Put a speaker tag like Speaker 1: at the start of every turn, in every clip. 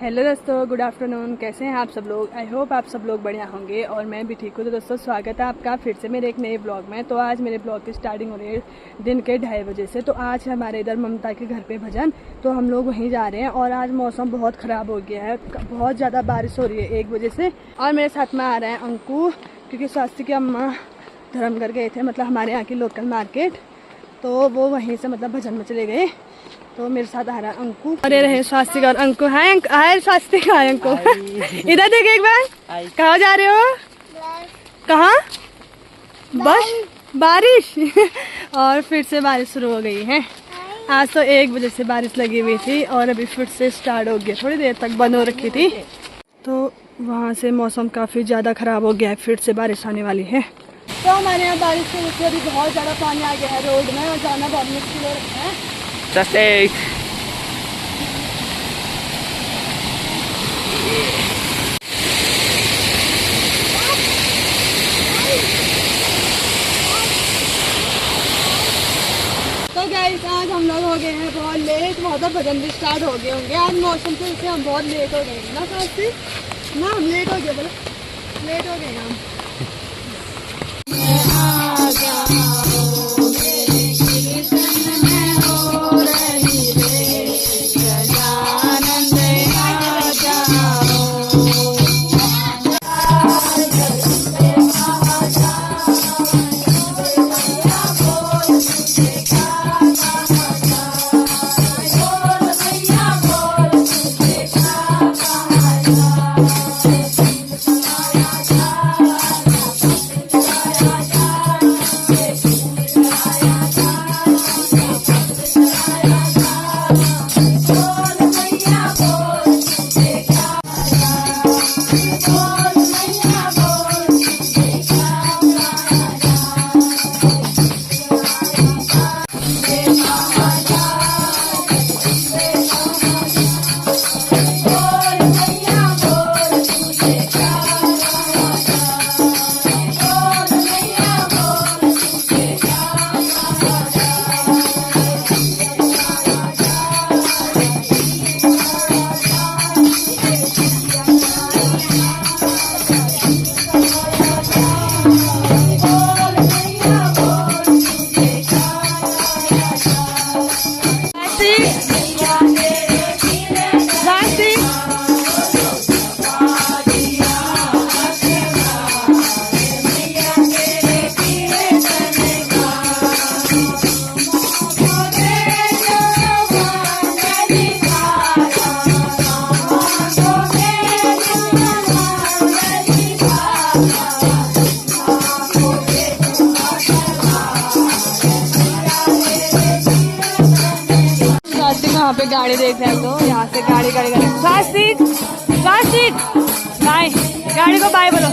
Speaker 1: Hello दोस्तों, good afternoon. कैसे हैं आप सब लोग? आई होप आप सब लोग बढ़िया होंगे और मैं भी ठीक हूँ। तो दोस्तों, स्वागत है आपका फिर से मेरे एक नए ब्लॉग में। तो आज मेरे ब्लॉग की स्टार्टिंग हो रही है दिन के 2:30 बजे से। तो आज हमारे इधर ममता के घर पे भजन, तो हम लोग वहीं जा रहे हैं। और आज मौसम बहुत ख़राब हो गया है, बहुत ज़्यादा बारिश हो रही है 1 बजे से। और मेरे साथ में आ रहे हैं अंकु, क्योंकि स्वास्थ्य की अम्मा धर्मगढ़ गए थे, मतलब हमारे यहाँ की लोकल मार्केट, तो वो वहीं से मतलब भजन में चले गए। तो मेरे साथ आ रहा है अंकु। अरे रहे स्वास्तिक और अंकु। हाय स्वास्तिक, हाय अंकु। इधर देखे एक बार। कहाँ जा रहे हो? कहाँ? बस बारिश। और फिर से बारिश शुरू हो गई है। आज तो 1 बजे से बारिश लगी हुई थी और अभी फिर से स्टार्ट हो गया। थोड़ी देर तक बंद हो रखी थी। तो वहाँ से मौसम काफ़ी ज़्यादा ख़राब हो गया है, फिर से बारिश आने वाली है। तो हमारे यहाँ बारिश की वजह से अभी बहुत ज़्यादा पानी आ गया है रोड में और जाना बहुत मुश्किल हो रहा है।
Speaker 2: Sastik.
Speaker 1: तो गाइस, आज हम लोग हो गए हैं बहुत लेट। वहाँ पर भजन भी स्टार्ट हो गए होंगे। आज मौसम की वजह से हम बहुत लेट हो गए हैं ना साथी ना। हम लेट हो गए, बोलो लेट हो गए हम। वहाँ पे गाड़ी देख रहे हैं, तो यहाँ से गाड़ी स्वास्तिक बाय। गाड़ी को बाय बोलो।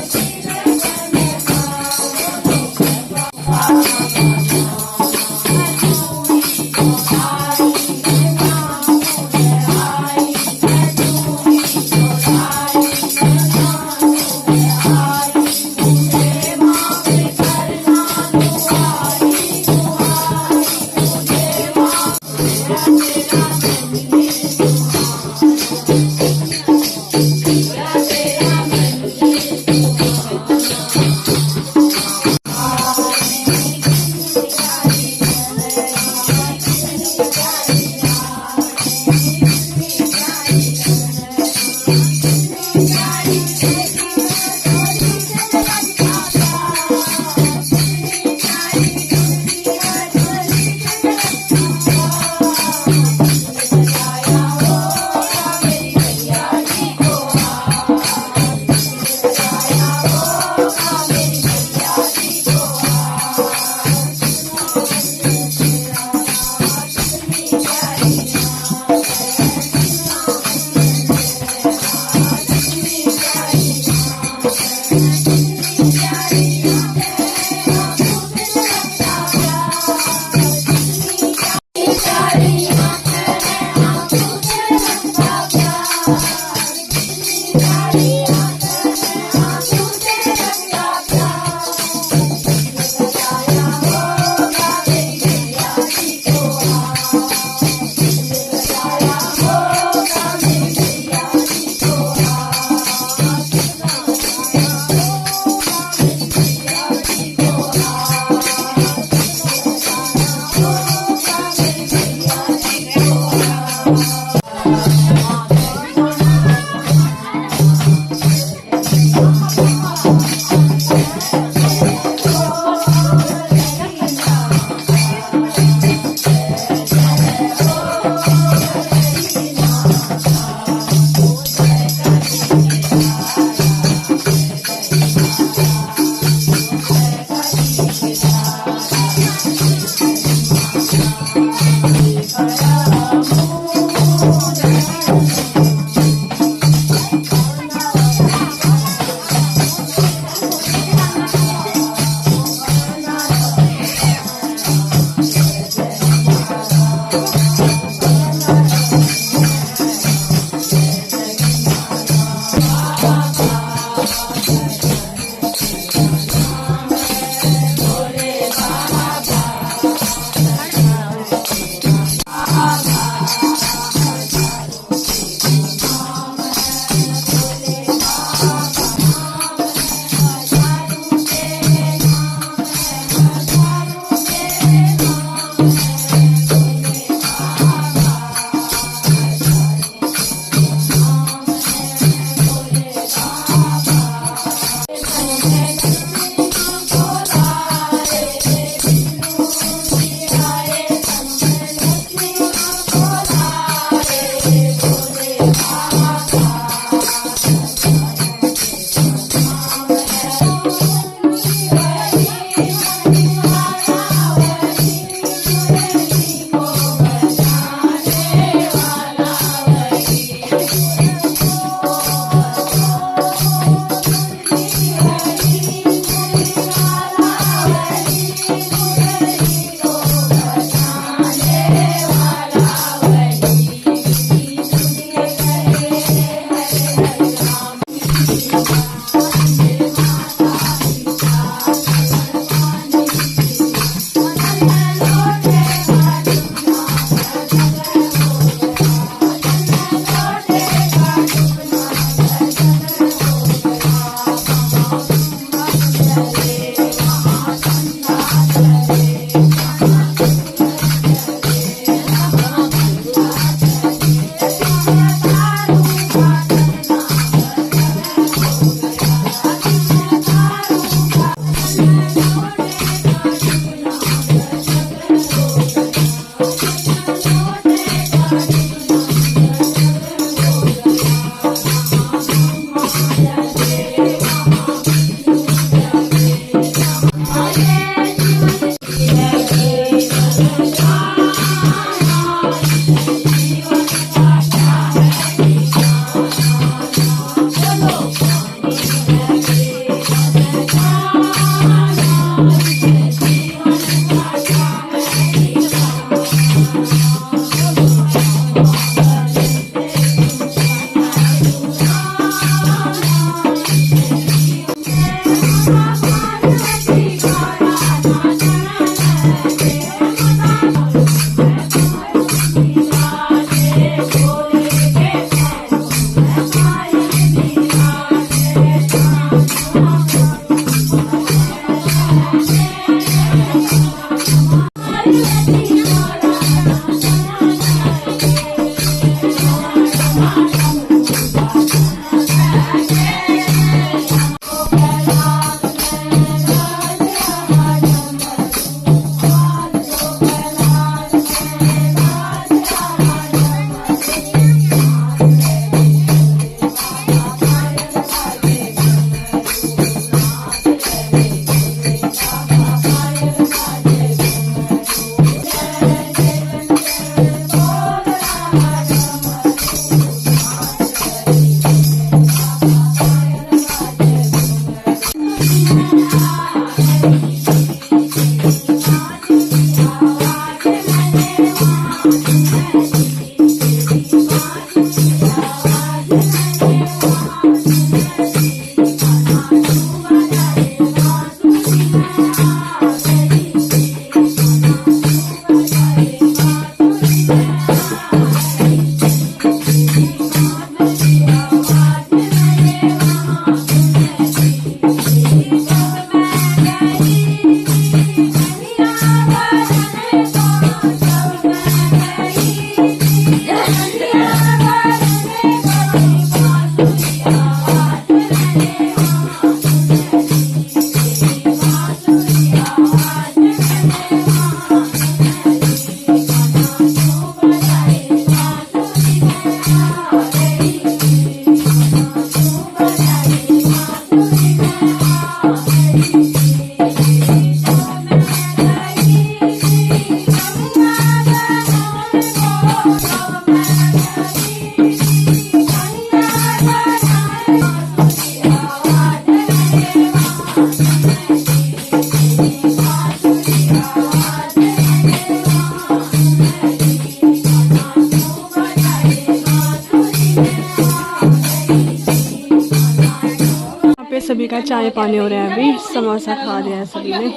Speaker 1: सभी का चाय पानी हो रहा है, अभी समोसा खा रहे हैं सभी ने,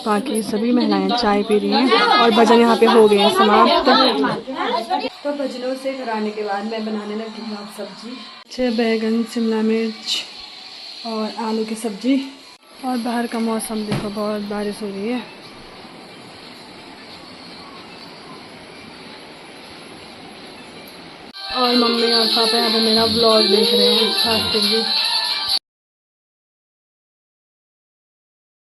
Speaker 1: बाकी सभी महिलाएं चाय पी रही हैं और भजन यहाँ पे हो गए हैं समाप्त। तो भजनों से कराने के बाद मैं बनाने लगी हूँ अब सब्जी, बैगन शिमला मिर्च और आलू की सब्जी। और बाहर का मौसम देखो, बहुत बारिश हो रही है। और मम्मी और पापा यहाँ पे मेरा व्लॉग देख रहे हैं, खास करके।